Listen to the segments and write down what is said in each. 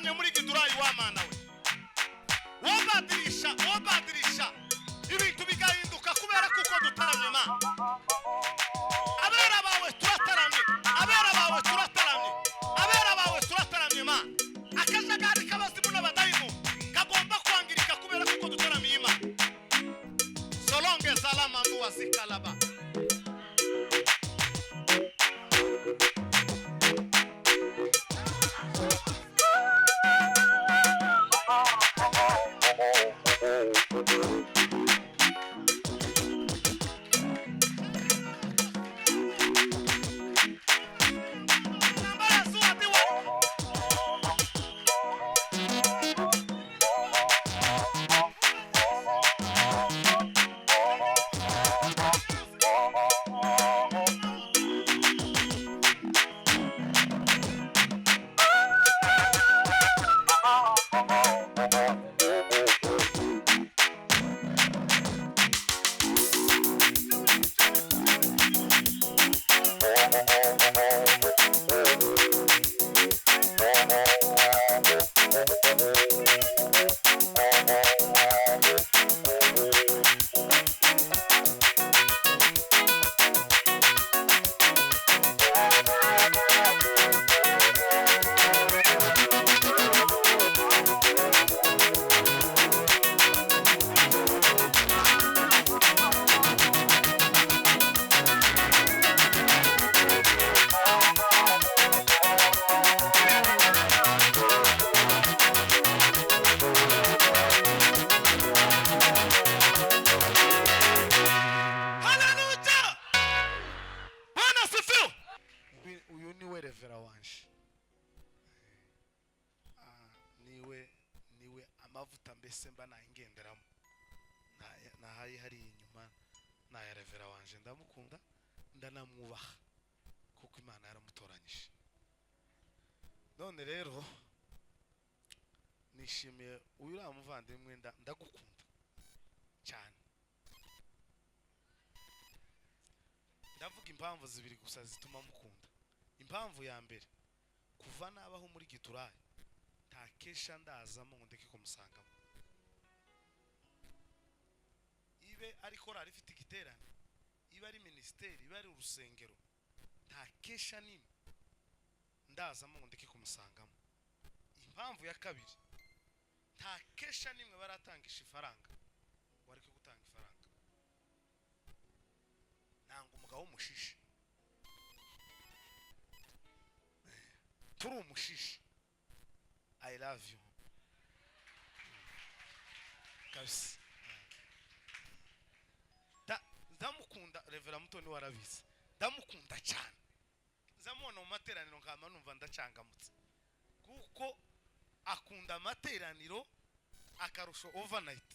utaramye muri Gidurayi w'Imana we wobadirisha ibintu bigahinduka kubera kuko dutaramye Imana. Abera bawe turataramye Imana. Akajagari k'abazimu n'abadayimu kagomba kwangirika kubera kuko dutaramye Imana. Solonge salama nduwa zikalaba. Amavuta mbese mba naingenderamo nahaye hari inyuma na revera wanje ndamukunda ndanamwubaha kuko Imana yaramutoranyije. None rero nishimiye uyu ramuvandimwe ndagukunda cyane. Ndavuga impamvu zibiri gusa zituma mukunda. Impamvu ya mbere, kuva nabaho muri Giturayi takesha ndazamo ngo ndeke kumusangamo. Ibe ari korali ifite igiterane, ibe ari ministeri, ibe ari urusengero, takesha nini ndazamo ngo ndeke kumusangamo. Impamvu ya kabiri, takesha nimwe baratangisha ifaranga wareke gutanga ifaranga. Nanga umugabo w'umushishi, turi umushishi. I love you. Kabisa. Ndamukunda Revera Mutoni warabizi. Ndamukunda cyane. Nzamubona mu materaniro nkama numva ndacangamutse. Kuko akunda materaniro akarusho overnight.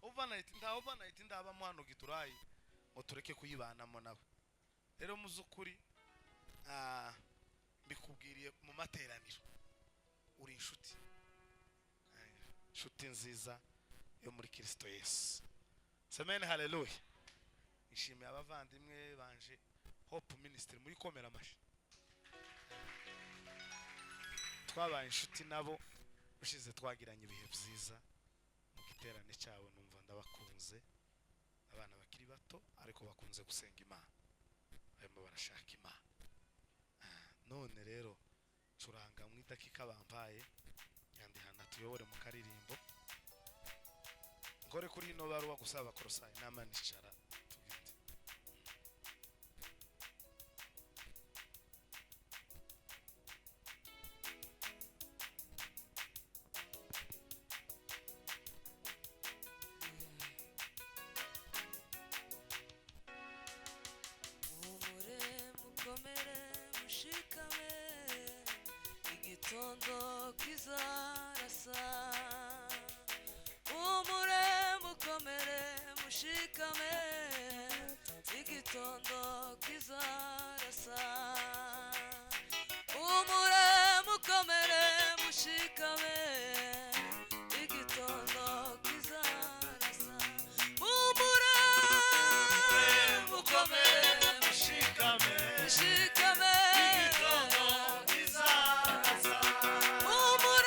Overnight ndaba mu hano Giturayi ngo tureke kuyibanamo nawe. Rero muzukuri mbikubwiriye mu materaniro. Uri inshuti nziza yo muri Kristo Yesu. Amen, hallelujah. Ishimiye abavandimwe banje Hope Ministry muri komera amashi. Twabaye inshuti nabo ushize twagiranye ibihe byiza mu giterane cyabo. Numva ndabakunze, abana bakiri bato ariko bakunze gusenga Imana, barimo barashaka Imana. None rero curanga mu idakika bampaye yandi hana tuyobore mu karirimbo ngore kuri ino baruwa gusaba Korosayi n'amanicara tugende. Igitondo kizarasa, umure mukomere mushikame, igitondo kizarasa, umure mukomere mushikame, igitondo kizarasa, umure mukomere mushikame, mushikame. Umure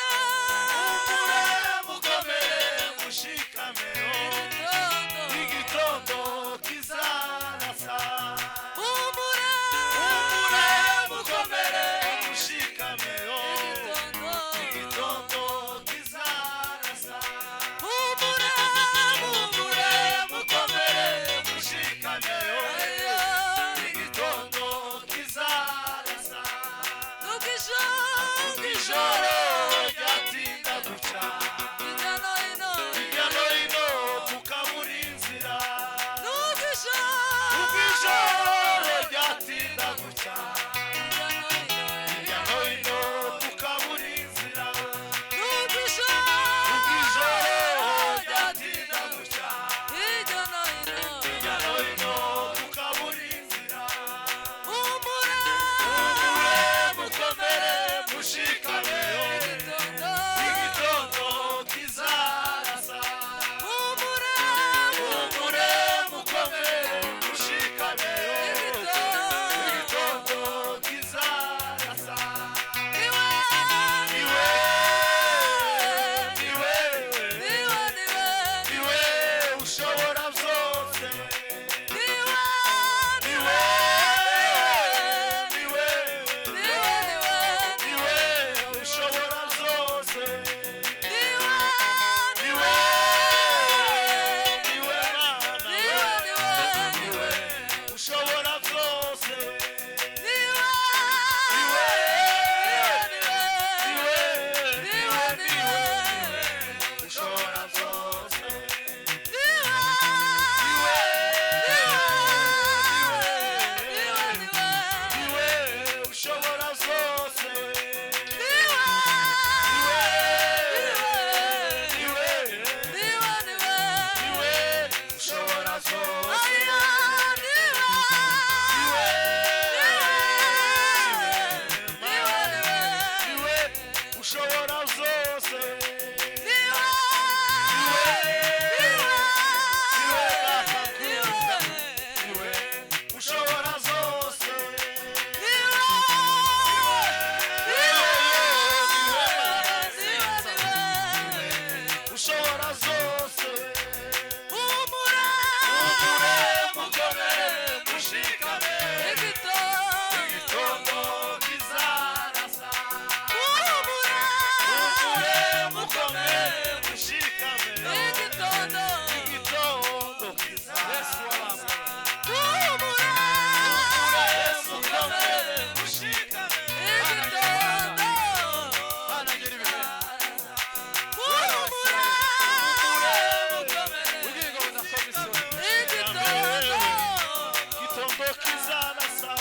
igitondo kizarasa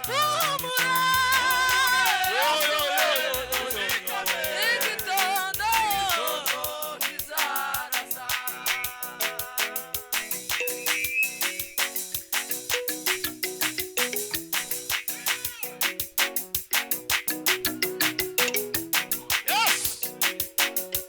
humura igitondo kizarasa yes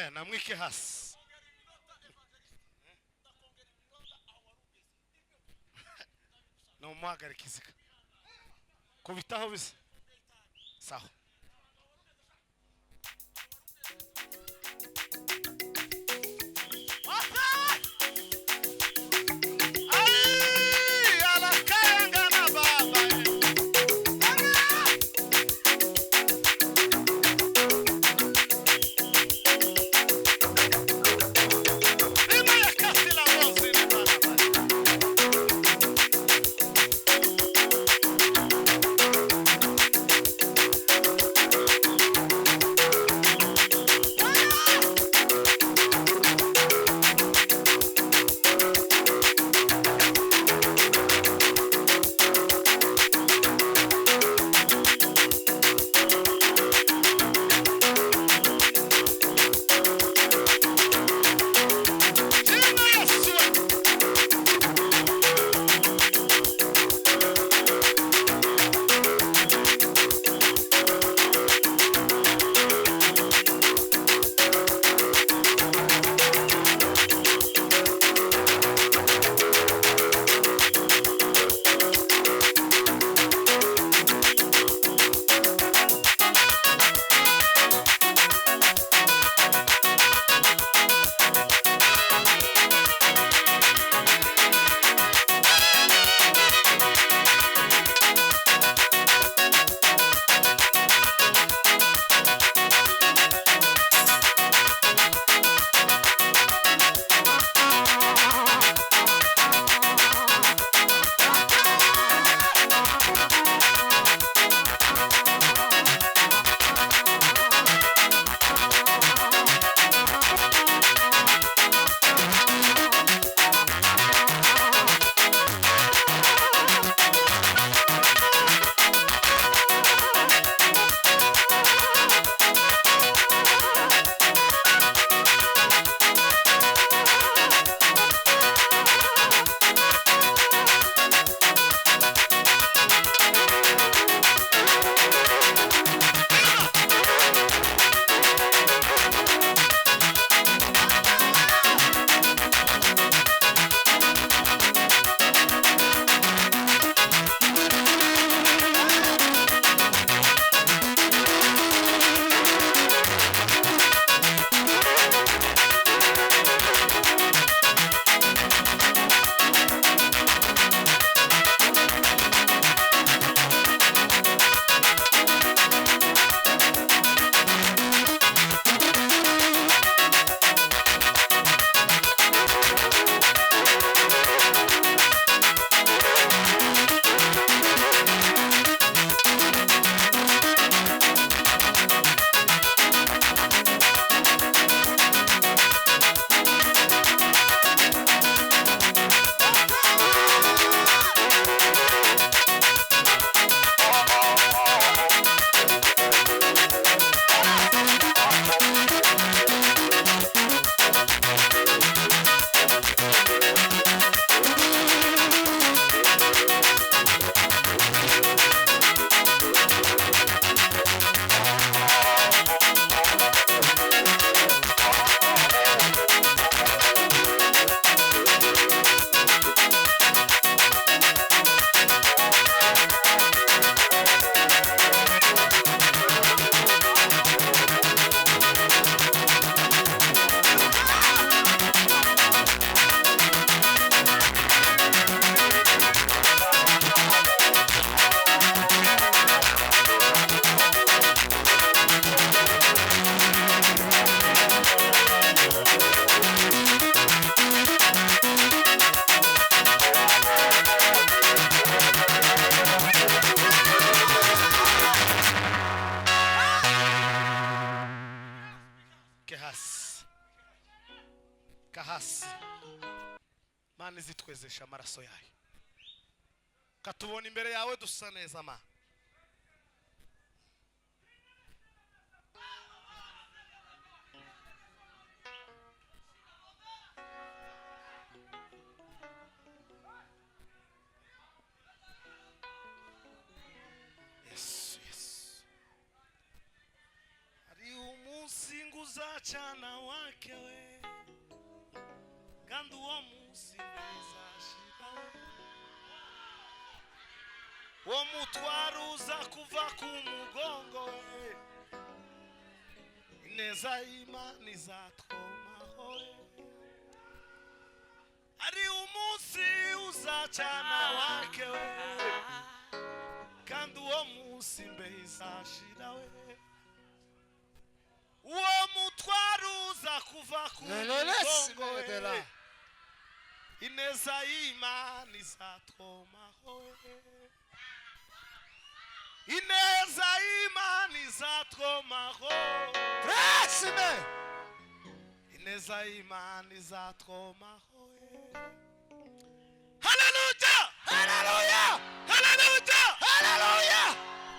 oya namwike hasi no muhagarika iziga kubitaho bisa sawa hasi Mana izitwezesha amaraso yayo katubona imbere yawe dusa neza ma uzacana wake we kandi uwo munsi ntuzashira uwo mutwaro uza kuva ku mugongo we ineza y'Imana izatwomaho ari umunsi uzacana wake we kandi uwo munsi mbe izashira we uwo mutwaro uza kuva ku mugongo we ineza y'Imana izatwomaho ineza y'Imana izatwomaho ineza y'Imana izatwomaho haleluya haleluya haleluya haleluya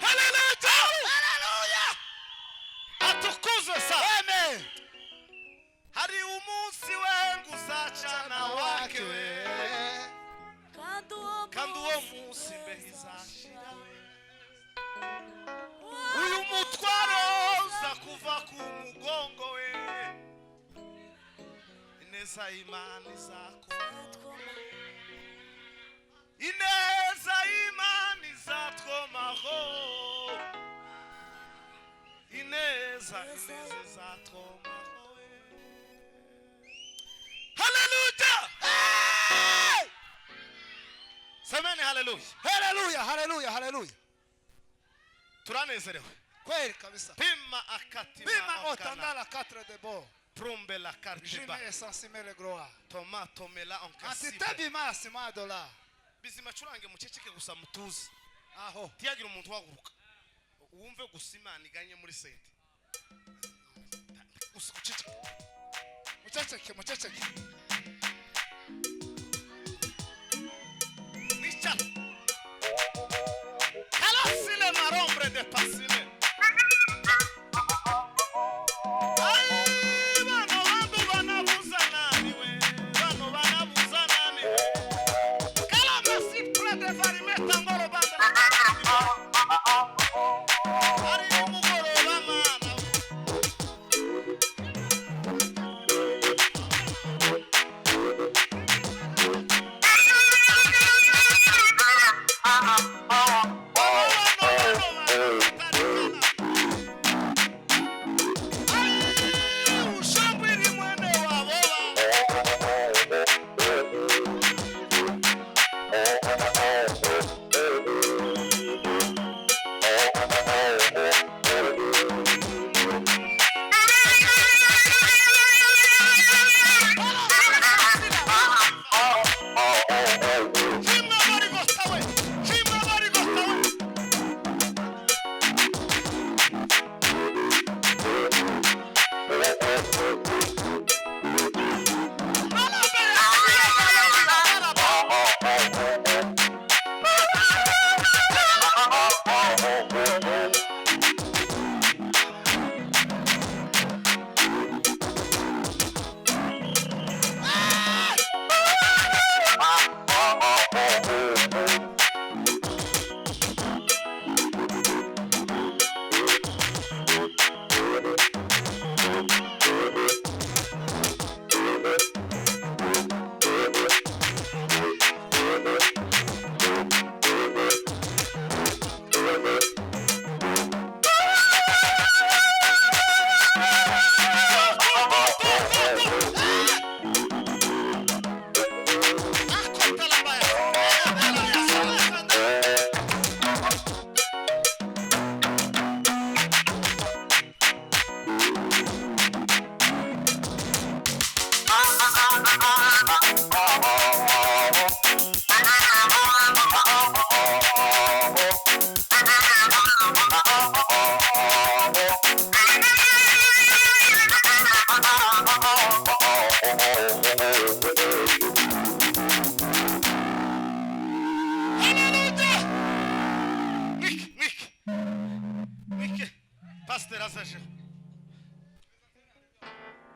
haleluya haleluya atukuzwe sa amen hari umunsi wengu uzacana wake we kandi uwo munsi mbe izashira uyu mutwaro uza kuva ku mugongo we ineza y'Imana izakoma ineza y'Imana izatwomaho ineza izatwomaho haleluya semeni haleluya Haleluya, haleluya, haleluya. turanezerewe Kweli kabisa. pima akatima Bima otandala 4 de bo. prombe la carte ba Jime esansime le gloire. tomato mela onkasibe Atitabi masi madola. bizima curange muceceke gusa mutuzi Aho. tiyagira umuntu waguruka wumve gusimana iganye muri sente uceceke Muchacheke, muchacheke. nicha calasile marombre de pasile ay bano bandu banabuza nani we bano banabuza nani calama si prende varimeta ngoro banda ari mugoro bamana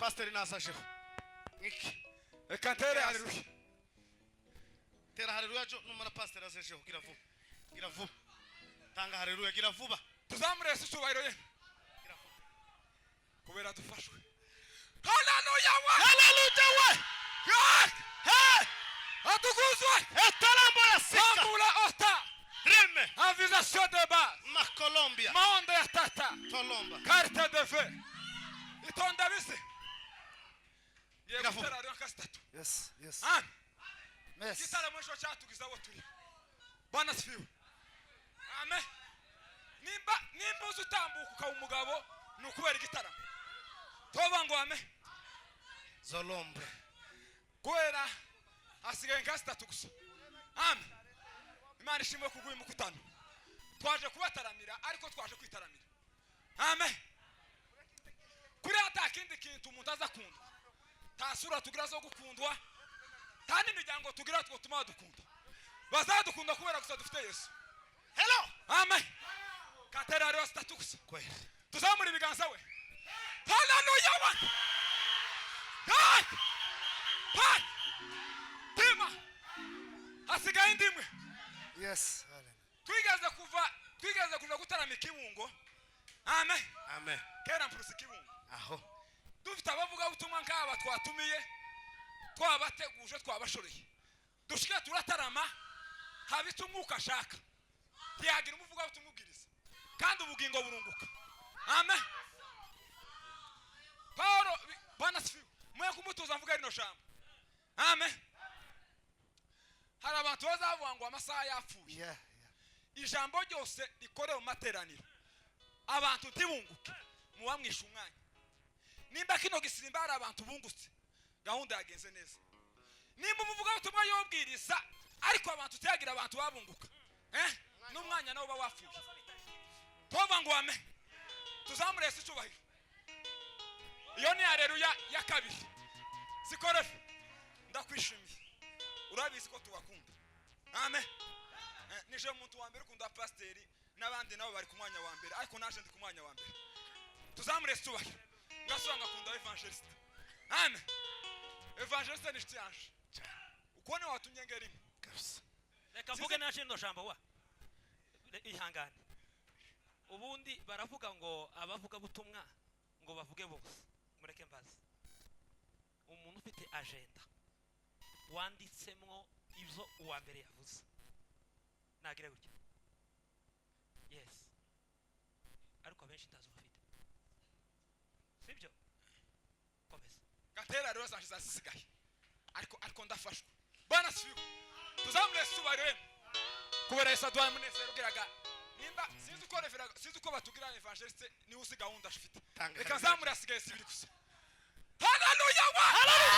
Pastor inasashe ngiki Ekantere haleluya. tera haleluya jo numara pastor asashe gira vuba tanga haleluya gira vuba Tuzamurese cyubahiro ye. Kubera Imana dufashwe. Haleluya we. Haleluya we. Hey. Atukuzwe. Etalambo ya sika. Sambula ota. Rime. Avisation de base. Ma Colombia. Maonde ya tata. Colomba. Carte de feu. Itonda bise. Grafu. Yegutera ryo kastatu. Yes, yes. Amen. Yes. Kitara mwisho cyatugiza abo turi. Bwana sifiwe. Amen. Nimba uzutambuka ukaba umugabo nukubera igitaramo. Toba ngo amen. Zolombe. Kwera asigaye nkastatu gusa. Amen. Imana ishimwe kuguye mukutano. Twaje kubataramira ariko twaje kwitaramira. Amen. Kuri atakindi kintu umuntu azakunda. Tasura tugira zo gukundwa. Kandi imiryango tugira two tuma dukunda. Bazadukunda kubera gusa dufite Yesu. Hello. Amen. Katera ryo statu gusa. Kweli. Tuzamura ibiganza we. Haleluya we. God. God. Tima. Asigaye ndimwe. Yes. Twigeze kuja gutarama Kibungo. Amen. Amen. Kera mpurusi Kibungo. Aho. Dufite abavuga ubutumwa nk'aba twatumiye. Twabateguje twabashoreye. Dushike turatarama. Habita umwuka ashaka. Tiyagira umuvuga utumubwiriza. Kandi ubugingo burunguka. Amen. Paulo Bwana sifiwe. Mwe kumutuza mvuga rino jambo. Amen. Hari abantu bazavuga ngo amasaha yapfuye. Yeah. Ijambo ryose rikorewe mu materaniro. Abantu ntibunguke. Muba mwisha umwanya. Nimba kino gisirimba hari abantu bungutse. Gahunda yagenze neza. Nimba umuvuga utumwa yobwiriza ariko abantu tiyagira abantu babunguka. N'umwanya nawo bawapfuye. Tova ngo amen. Tuzamure Yesu cyubahiro. Iyo ni haleluya ya kabiri. Sikorefe. Ndakwishimiye. Urabizi ko tuwakunda. Amen. Nije umuntu wa mbere ukunda pasteri n'abandi nabo bari ku mwanya wa mbere ariko naje ndi ku mwanya wa mbere. Tuzamure Yesu cyubahiro. Ngasanga kunda evangelist. Amen. Evangelist ni chiyanje. Uko ni watumye ngerimo. Kabisa. Reka mvuge nashindo jambo wa. Ihangane. Ubundi baravuga ngo abavuga butumwa ngo bavuge bose. Mureke mbazi. Umuntu ufite agenda wanditsemwo ibyo uwa mbere yavuze. Nagire gutya. Yes. Ariko benshi ndazo bafite. Sibyo? Komeza. Gatera rero zashize zisigaye. Ariko ndafashwe. Bwana sifiwe. Tuzamure subarem. Kubera Yesu adwa munezero giraga. Nimba sinzi uko batugira evangeliste ni usi gahunda afite. Reka zamure asigaye sibiri gusa. Haleluya wa. Haleluya.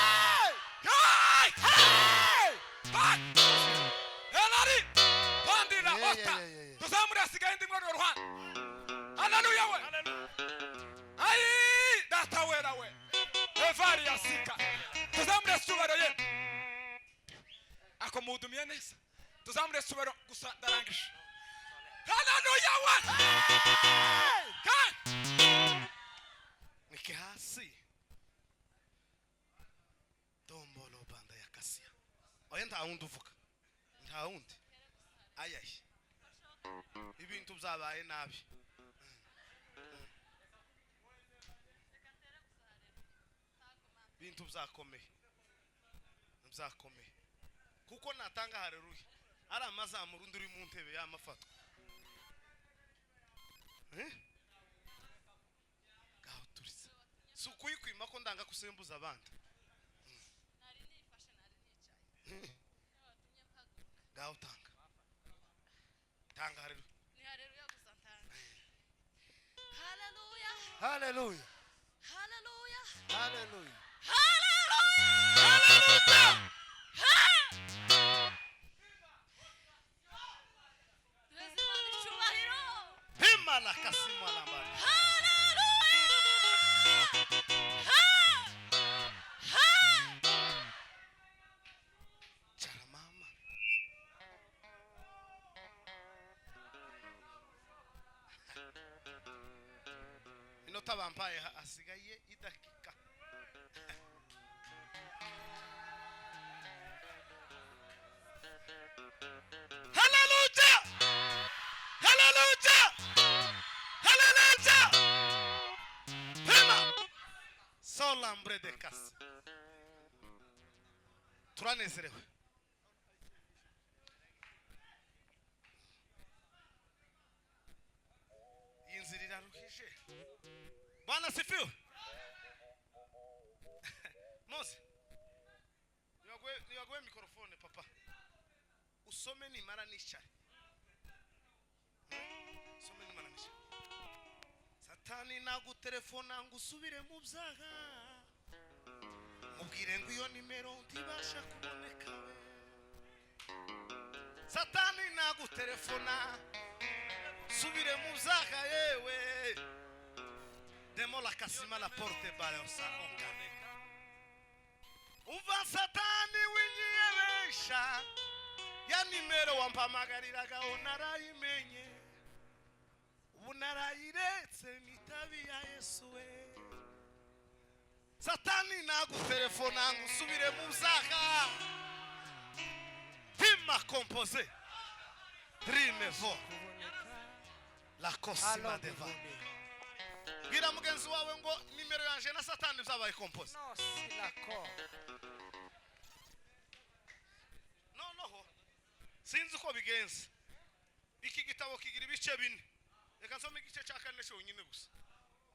Helari. Bandira ota. Tuzamure asigaye ndimwe ruhande. Haleluya we. Ai data wera we. Evari yasika. Tuzamure subaro ye. Akomudumye neza. Tuzamure subaro gusa ndarangije. Haleluya wa. Niki hasi. Tombolo banda ya kasia. Oya nta wundi uvuga. Nta wundi. Ayayi. Ibintu byabaye nabi. Bintu byakomeye. Byakomeye. Kuko natanga haleluya. Ari amazamuru nduri mu ntebe y'amafatwa. Gaho turisa. Sukuyikwima ko ndanga kusembuza abandi. Nari nifashe nari nicaye. Gaho tanga. Tanga haleluya. Ni haleluya gusa ntanga. Haleluya. Hallelujah. Haleluya. Hallelujah. Haleluya. Tuwezimana icyubahiro. Himala kasimu alambani. Chara mama. Inota vampaye asigaye idakika. Hallelujah! Hallelujah! Hallelujah! Pema! solambre de kasi turanezerewe iyi nzira iraruhije bwana sifiwe Mose niwaguhe mikrofone papa usome nimara nicaye usome nimara nicaye satani nagutelefona ngo usubire mu byaha mubwire ngo iyo nimero ntibasha kuboneka we satani nagutelefona subire mu byaha yewe demo la kasima la porte balansa onkane umva satani winyiyebesha ya nimero wampamagariraga onarayimenye ubu narayiretse mitabi ya Yesu we satani nagutelefona ngo usubire mu byaha tima composé rime vo la cosima deva bwira mugenzi wawe ngo nimero yanje na satani byabaye composé No, si l'accord. noneho sinzi uko bigenze iki gitabo kigira ibice bine reka nsome igice cya kane cyonyine gusa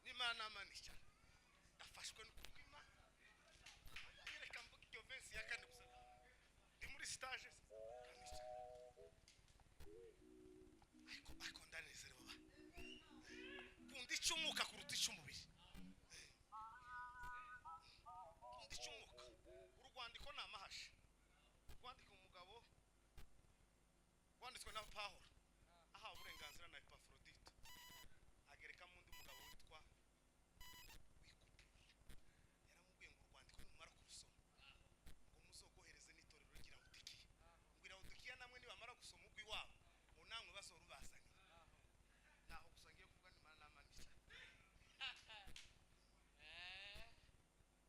n'Imana amanisha afashwe no kubwima reka mvuge iyo verse ya kane gusa ndi muri stage kanisha ariko ndanezerewe baba kundi cyumuka kuruta icyumubiri kundi cyumuka urwandiko namahasha rwandika umugabo wanditswe na Pawulo aha uburenganzira na Epafrodito agereka mu ndi mugabo witwa Wikupura yaramubwiye ngo urwandiko numara kurusoma ngo muzogohereze n'itorero ry'Irawudikiya ngo Irawudikiya namwe nibamara gusoma ugwi wabo ngo namwe bazorubazanye naho gusa ngiye kuvuga nimara namanisha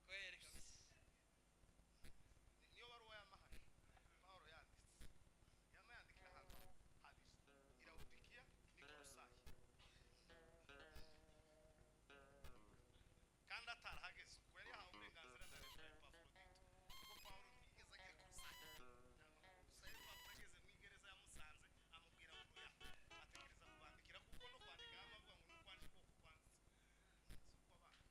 kwere kabisa niyo baruwa yamahasha Pawulo yanditse yamayandikira hano habiri Irawudikiya ni Kolosayi kandi atarahageze ubwo yari yahawe uburenganzira na leta ya Epafrodito kuko Pawulo ntiyigeze agiye Kolosayi gusa Epafrodito ageze mu igereza yamusanze amubwira ngo ya atekereza kubandikira kuko no kwandika yamavuga ngo nukwandika uko kwanditse si uko abana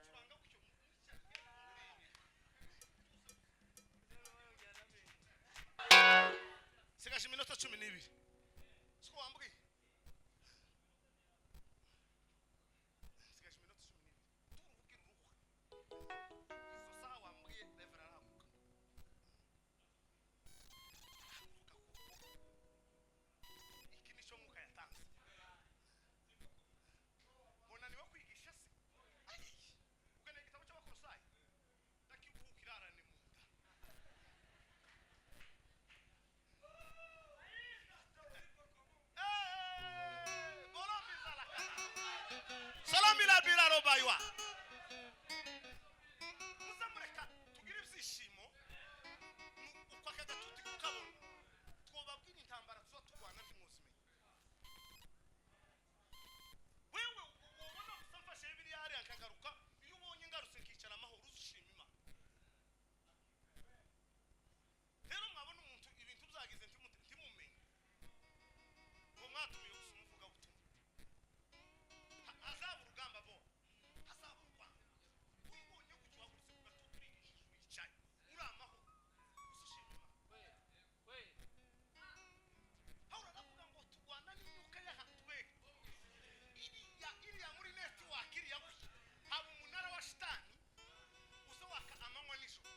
curanga gutyo sigaje iminota 12 siko wambwiye sigaje iminota 12 turuhuke ruhuka izo saha wambwiye Reverend arahaguruka iki nico mwuka yatanze munaniwe kwigisha se ukeneye igitabo cy'Abakolosayi ndakibuka irarane mu nda salami la bila robaywa muzamureka tugira ibyishimo uko aka gatuti kukabona twobabwira intambara tuza turwana ntimuzimenya wewe ubona gusa mfashe Bibiliya hariya nkagaruka iyo ubonye ngarutse nkicara amahoro uzishima Imana rero mwabona umuntu ibintu byagize ntimumenye ngo mwatumiye gusa umuvuga butumwa azaba urugamba bo azaba urwanda ubonye gutyo wagurutse ku gatutu urigishije wicaye uri amahoro uzishima Imana Pawulo aravuga ngo turwana n'imyuka y'ahatwe iriya muri network iriya gusa haba umunara wa shitani uza waka amanywa n'ijoro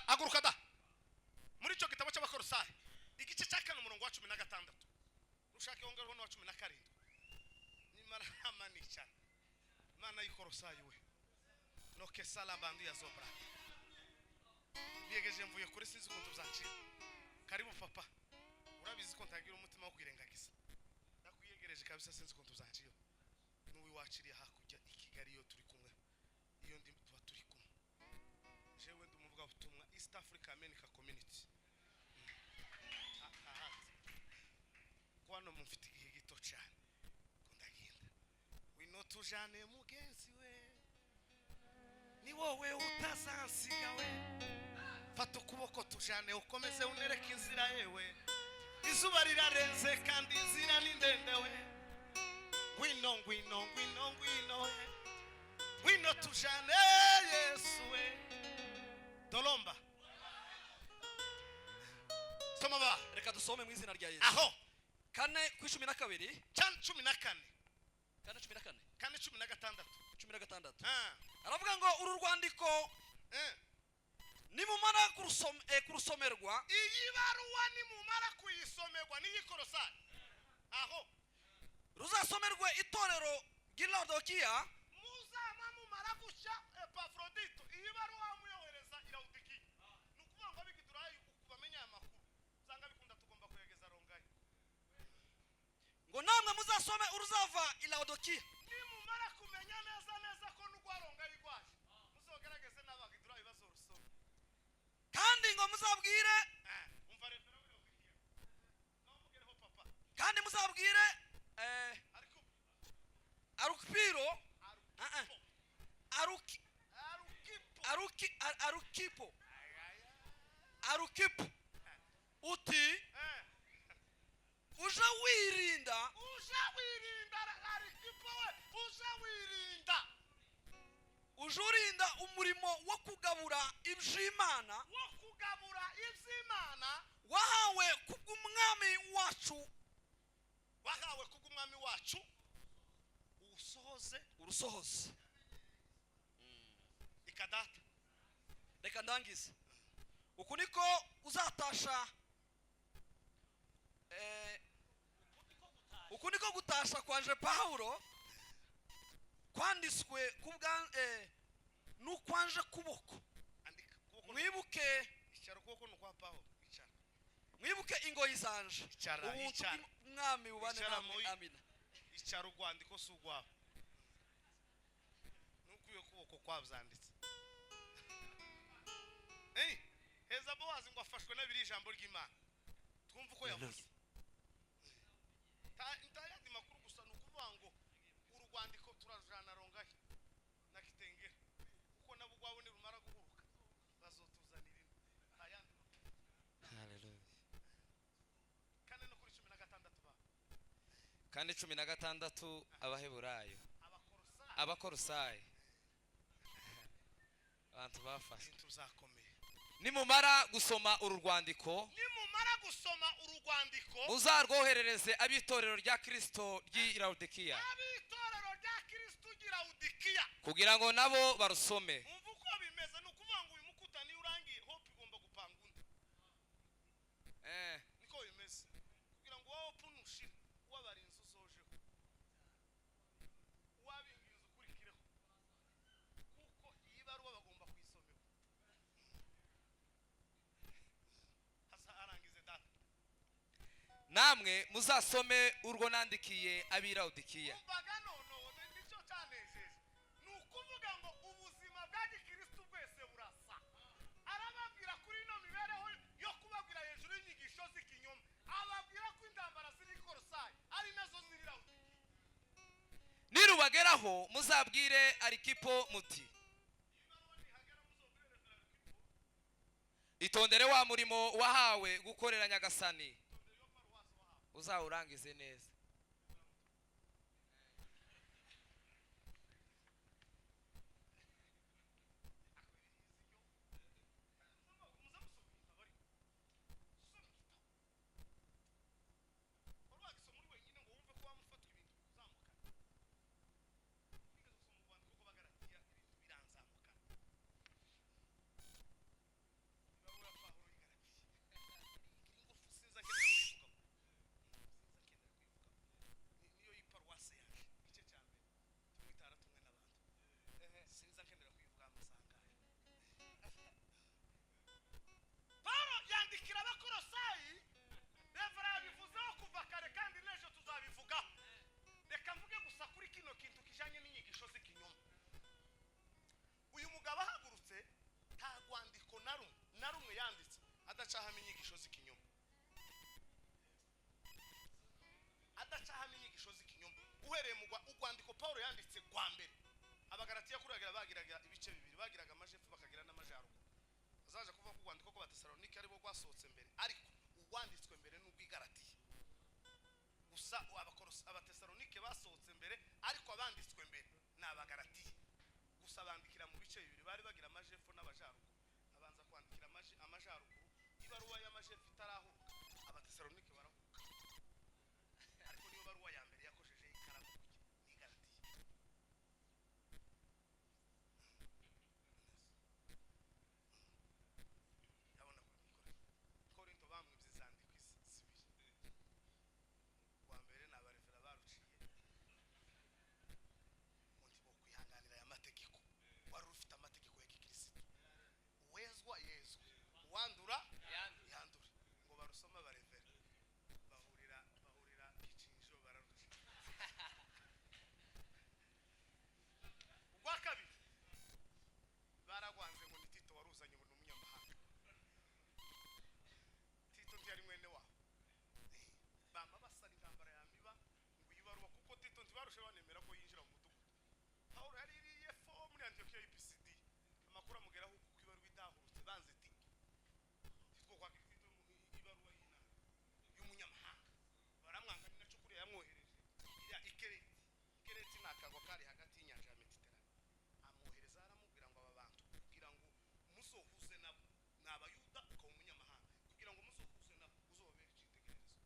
haguruka da muri icyo gitabo cy'Abakolosayi igice cya kane umurongo wa 16 rushake wongereho no wa 17 nimara amanisha Mana y'Ikolosayi we no kesala bandu ya zobra niyegeje mvuye kuri sinzi ukuntu byaciye karibu papa urabizi ko ntagira umutima wo kwirengagiza ndakwiyegereje kabisa sinzi ko tuzanciyo n'uwi waciriye hakurya i Kigali yo turi kumwe iyo ndi tuba turi kumwe jewe ndi umuvuga butumwa East Africa America Community kwano mufite igihe gito cyane kundagenda wino tujane mugenzi we ni wowe utazansiga we fata ukuboko tujane ukomeze unereke inzira yewe izuba rirarenze kandi inzira ni ndende we wino wino tujane Yesu we dolomba soma ba reka dusome mu izina rya Yesu aho kane ku 12 chan 14 kane 14 kane 16 16 aravuga ngo uru rwandiko nimumara kurusomerwa iyi baruwa nimumara kuyisomerwa n'iyikorosa aho ruzasomerwe itorero ry'Laodikiya muzama mumara gushya Epafrodito iyi baruwa muyohereza Laodikiya nukuvuga ngo bigidurayi ukubamenya amakuru usanga bikunda tugomba kuyegeza rongaye ngo namwe muzasome uruzava Laodikiya nimumara kumenya neza ko n'ugwarongaye rwaje muzogerageze n'abagidurayi bazorusoma kandi ngo muzabwire umva refero Laodikiya namugereho papa kandi muzabwire Arukipiro Arukipo uti uja wirinda Arikipo we uja wirinda ujurinda umurimo wo kugabura iby'Imana wahawe kubw'umwami wacu urusohoze ikadata reka ndangize uku niko uzatasha uku niko gutasha kwanje Pawulo kwandiswe kubwa n'ukwanje kuboko andika mwibuke icyaro kuko no kwa Pawulo icyaro mwibuke ingoyi zanje Icara, ubuntu icara. bw'umwami bubane Icara namwe muri- amina icyaro rwandiko si ugwabo nukuye kuboko kwabyanditse heza Bowazi ngo afashwe n'abiri ijambo ry'Imana twumva uko yavuze ntayandi makuru gusa nukuvuga ngo urwandiko turajana rongahe na Kitengera kuko nabo gwabo ni rumara guhuruka bazotuzanira ntayandi makuru Hallelujah. kane no kuri 16 ba Kandi 16 abaheburayo abakorosa abakorosayi abantu bafashe tuzakomeye nimumara gusoma uru rwandiko nimumara gusoma urugwandiko muzarwoherereze abitorero rya Kristo ry'i Laodikiya abitorero rya Kristo gira Laodikiya kugira ngo nabo barusome umva uko bimeze nukuvuga ngo uyu mukutani urangiye hope igomba gupanga undi niko bimeze kugira ngo wowe punushire wabarinzi uzojeho wabingiza ukurikireho kuko iyi baruwa bagomba kuyisomerwa hasa arangize data namwe muzasome urwo nandikiye ab'i Laodikiya umvaga none nicyo cyanejeje nukuvuga ngo ubuzima bwa gikristo bwese burasa arababwira kuri ino mibereho yo kubabwira hejuru y'inyigisho z'ikinyoma ababwira ko indambara ziri Korosayi ari nazo ziri Laodikiya nirubageraho muzabwire Arikipo muti itondere wa murimo wahawe gukorera Nyagasani uzawurangize neza uhereye mu urwandiko Paulo yanditse kwa mbere abagalatiya kuragira bagiraga ibice bibiri bagiraga amajepfo bakagira n'amajyaruguru azaje kuvuga ko urwandiko ko Batesalonike ari bo rwasohotse mbere ariko urwanditswe mbere n'ubw'igalatiya gusa Abatesalonike basohotse mbere ariko abanditswe mbere ni abagalatiya gusa bandikira mu bice bibiri bari bagira amajepfo n'abajyaruguru abanza kwandikira amajyaruguru ibaruwa y'amajepfo itarahuka Abatesalonike barahuka ariko niyo baruwa ya mbere yakojeje ikaramu ni Galatiya yabona ko Korinto bamwibye izandiko zibiri wa mbere ni abarevera baruciye umuntu bo kwihanganira aya mategeko wari ufite amategeko ya gikristo uwezwa yezwe uwandura yandure ngo barusoma barevera bahurira kicinjiro bararuciye ubwa kabiri baragwanze ngo ni Tito waruzanye ngo ni umunyamahanga Tito ntiyari mwene wabo bamba basara intambara ya miba ngo yibaruwa kuko Tito ntibarushe banemera ko yinjira mu mudugudu Paulo yari iriye fo muri Antiokia y'PCD amakuru amugeraho kuko ibaruwa idahurutse banze Tito Tito kwa Tito ibaruwa y'umunyamahanga baramwanga ni naco kuriya yamwohereje ya Ikereti nakagwa kari hagati y'inyanja ya Mediterane amwohereza aramubwira ngo aba bantu kugira ngo musohuze nabo n'abayuda ukaba umunyamahanga kugira ngo musohuze nabo uzobera icyitegererezo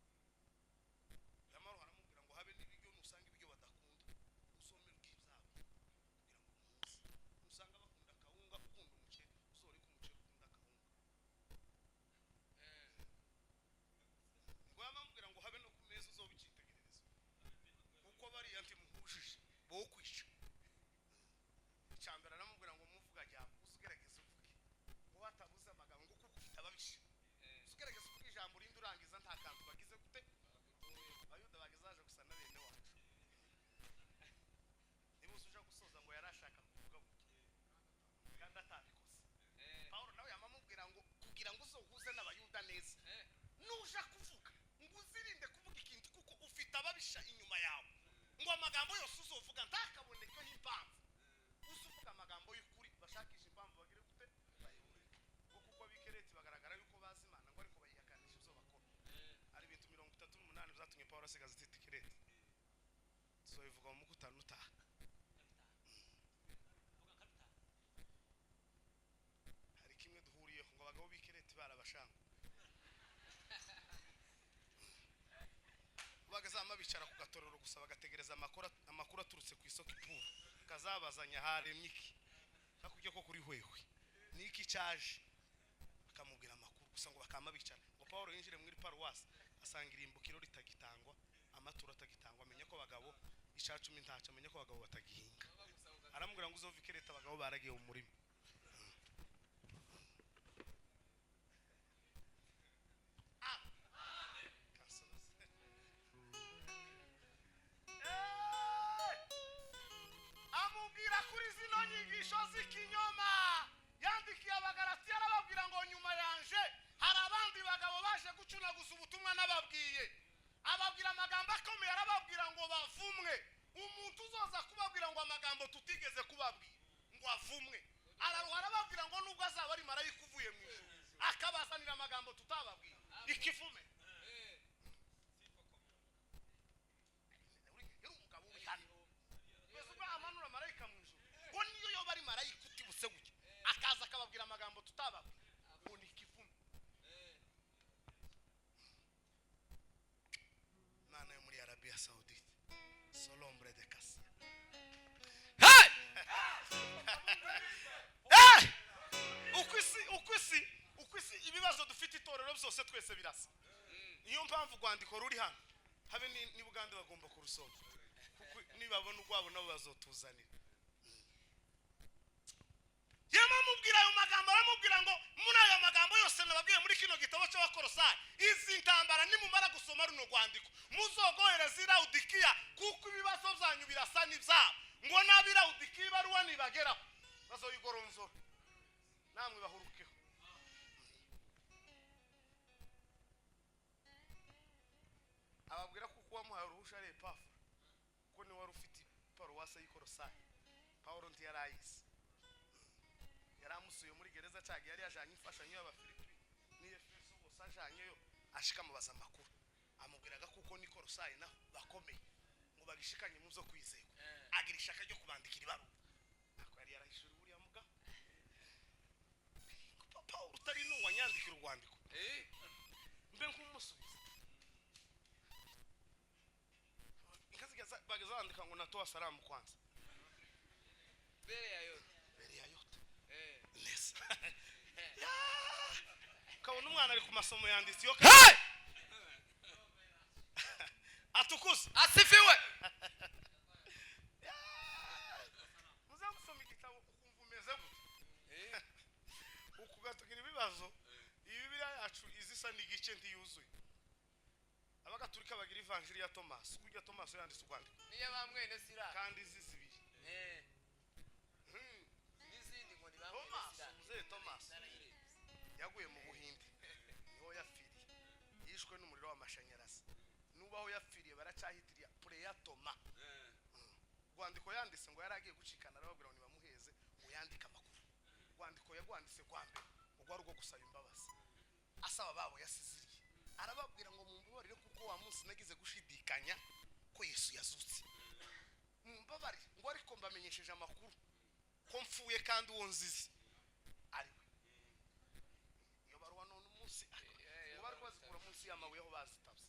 yamaro haramubwira ngo habe n'ibiryo nusanga ibiryo badakunda usomera ubw'ibyabo kugira ngo muze usanga bakunda kawunga ukunda umuceri uzore ko umuceri ukunda kawunga ngo yamubwira ngo habe no ku meza uzoba icyitegererezo kuko bariya ntimuhujije bo kwisha icyambere aramubwira ngo muvuga jambo usugerageze uvuge ngo watabuze amagambo ngo kuko ufite ababisha usugerageze uvuge ijambo urinde urangiza nta kantu bagize gute abayuda bagizaje gusa na bene wacu niba usuja gusoza ngo yarashaka kuvuga gute kandi atabikoze Paulo nawe yamamubwira ngo kugira ngo uzohuze n'abayuda neza nuja kuvuga ngo uzirinde kuvuga ikintu kuko ufite ababisha inyuma yawe ngo amagambo yose uzovuga ntakaboneke impamvu uzuvuga amagambo y'ukuri bashakisha impamvu bagire gute ngo kuko bikereti bagaragara yuko bazi Imana ngo ariko bayihakanisha ibyo bakora ari ibintu 38 byatumye Paulo asigaza Tikereti tuzobivuga mu mukutano utaha hari kimwe duhuriyeho ngo abagabo bikereti barabashanga bagazama bicara ku gatorero gusa bagategereza amakuru aturutse ku isoko ipuru kazabazanya haremye iki hakujye ko kuri hwehwe niki cyaje bakamubwira amakuru gusa ngo bakama bicara ngo Paulo yinjire muri paruwasi asanga irimbukiro ritagitangwa amaturo atagitangwa amenye ko abagabo icacumi ntaca amenye ko abagabo batagihinga aramubwira ngo uzovike leta abagabo baragiye mu murima amubwira kuri zino nyigisho z'ikinyoma yandikiye abagalatiya arababwira ngo nyuma yanje hari abandi bagabo baje gucunaguza ubutumwa n'ababwiye ababwira amagambo akomeye arababwira ngo bavumwe umuntu uzoza kubabwira ngo amagambo tutigeze kubabwira ngo avumwe araruha arababwira ngo nubwo azaba ari marayika uvuye mu ijuru akabazanira amagambo tutababwira ikivume umugabo w'ubutane ubwo amanura marayika mu ijuru ngo niyo yoba ari marayika utibutse gutya akaza akababwira amagambo tutababwira ngo ni ikivume Mana yo muri Arabia Saudite Solombre de Cassia ukwisi ibibazo dufite itorero byose twese birasa niyo mpamvu rwandiko ruri hano habe ni Bugande bagomba kurusoma kuko nibabona urwabo nabo bazotuzanira yamamubwira ayo magambo aramubwira ngo muri ayo magambo yose nababwiye muri kino gitabo cy'Abakolosayi izi ntambara nimumara gusoma runo rwandiko muzogohereza Laodikiya kuko ibibazo byanyu birasa n'ibyabo ngo nabi Laodikiya ibaruwa nibageraho bazoyigoronzora namwe bahurukeho ababwira kuko wamuhaye uruhusha ari Epafra kuko ni wari paruwase y'ikorosayi pawulo ntiyarayizi yaramusuye muri gereza cyagiye yari yajanye imfashanyo y'abafilipi n'efeso bose ajanyeyo ashika mubaza amakuru amubwiraga kuko n'ikorosayi naho bakomeye ngo bagishikanye mu zo kwizera agira ishaka ryo kubandikira ibaruwa ako yari yarahishura buriya muga pawulo utari n'uwanyandikira urwandiko mbe nk'umusubiza bageza bandika ngo natoa salamu kwanza mbere ya yote neza kabona umwana ari ku masomo yanditse yo atukuze asifiwe muze gusoma igitabo ukumva umeze gute ukugatugira ibibazo iyi Bibiliya yacu izisa n'igice ntiyuzuye abagatulika bagira ivanjiri ya Thomas kujya Thomas yanditse urwandiko niyo bamwene sira kandi zizibiri n'izindi ngo ni bamwene sira muze Thomas yaguye mu Buhinde niho yapfiriye yishwe n'umuriro w'amashanyarazi nubaho yapfiriye baracyahitiriye pureya Toma rwandiko yanditse ngo yaragiye gucikana arababwira ngo nibamuheze ngo yandike amakuru rwandiko yagwanditse kwa mbere ubwo ari rwo gusaba imbabazi asaba babo yasiziriye arababwira ngo mumbabarire kuko wa munsi nagize gushidikanya ko Yesu yazutse mumbabarire ngo ariko mbamenyesheje amakuru ko mfuye kandi uwo nzizi ari iyo baruwa none umunsi ngo bari bazikura munsi y'amabuye aho bazitabye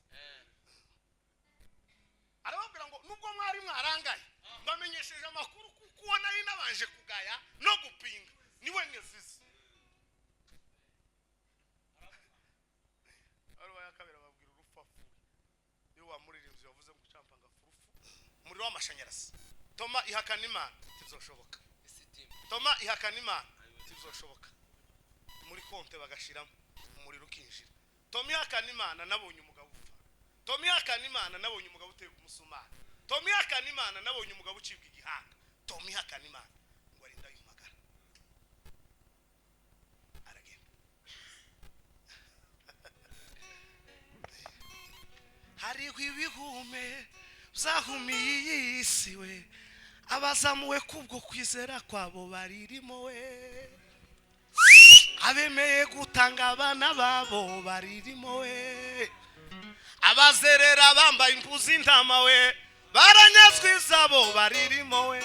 arababwira ngo nubwo mwari mwarangaye mbamenyesheje amakuru kuko uwo nari nabanje kugaya no gupinga niwe ngezizi aruwa yakabera babwira urufafu iyo wamuririmbye yavuze ngo ucampa ngafurufu umuriro w'amashanyarazi Toma ihakana Imana tizoshoboka Toma ihakana Imana tizoshoboka muri konte bagashiramo umuriro ukinjira Toma ihakana Imana nabonye umugabo upfa Toma ihakana Imana nabonye umugabo uteye umusumari Toma ihakana Imana nabonye umugabo ucibwa igihanga Toma ihakana Imana ngo arinda yumagara aragenda hariho ibihume byahumiye isi we abazamuwe kubwo kwizera kwabo baririmo we abemeye gutanga abana babo baririmo we abazerera bambaye impu z'intama we baranyazwe izabo baririmo we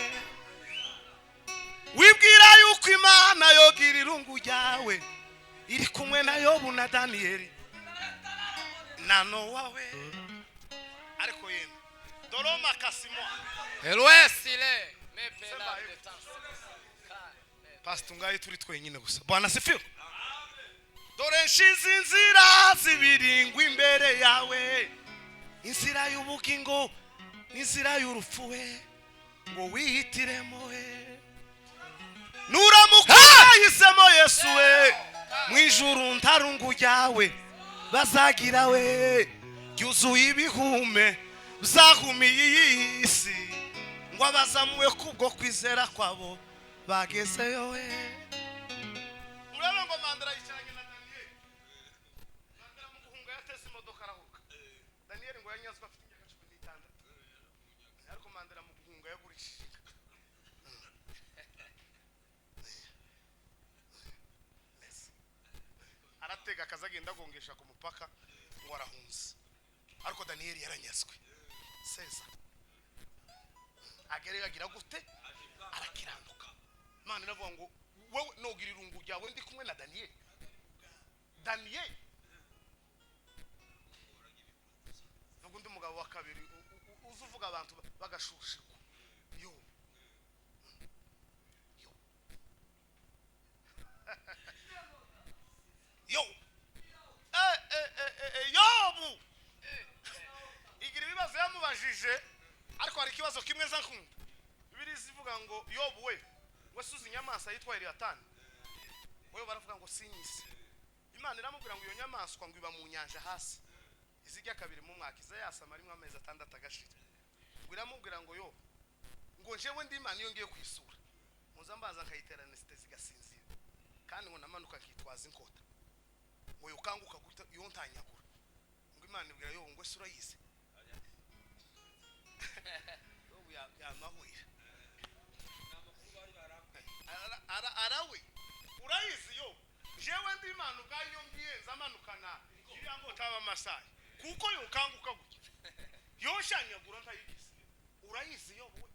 wibwira yuko Imana yogira irungu ryawe iri kumwe na Yobu na Daniyeli na Nowa we ariko yemwe Doroma Kasimo elwesile mepela de temps pastor ngaye turi twenyine gusa Bwana sifiwe dore nshize inzira zibiringwa imbere yawe inzira y'ubugingo n'inzira y'urupfu we ngo wihitiremo we nuramuka yahisemo Yesu we mu ijuru ntarungu ryawe bazagira we yuzuye ibihume byahumiye isi ngo abazamuwe kubwo kwizera kwabo bagezeyo we urebe ngo Mandela yicaranye na Daniel Mandela mu guhunga yateze imodoka arahuka Daniel ngo yanyazwe afite imyaka 16 ariko Mandela mu guhunga yagurishije aratega akazagenda agongesha ku mupaka ngo arahunze ariko Daniel yaranyazwe seza agere agira gute arakiranduka Imana iravuga ngo wowe nogira irungu ryawe ndi kumwe na Daniel vuga undi mugabo wa kabiri uzuvuga abantu bagashushikwa yo Yobu igira ibibazo yamubajije ariko hari ikibazo kimwe za nkunda Bibiliya zivuga ngo Yobu we wasuze inyamaswa yitwa Eliyatani wewe baravuga ngo sinyise Imana iramubwira ngo iyo nyamaswa ngo iba mu nyanja hasi izijya kabiri mu mwaka iza yasama rimwe amezi 6 agashira ngo iramubwira ngo yo ngo njewe ndi Imana iyo ngiye kwisura muzambaza nkayiterana sitezi gasinzira kandi ngo namanuka nkitwaza inkota ngo yukanguka guta iyo ntanyagura ngo Imana ibwira yo ngo sura yise Yobu yamahurira arawe urayizi yo jewe ndi imana ubwayo ngiye nzamanukana iriya ngo taba amasayi kuko yokanguka gutya yoshanyagura ntayigize urayizi yo wowe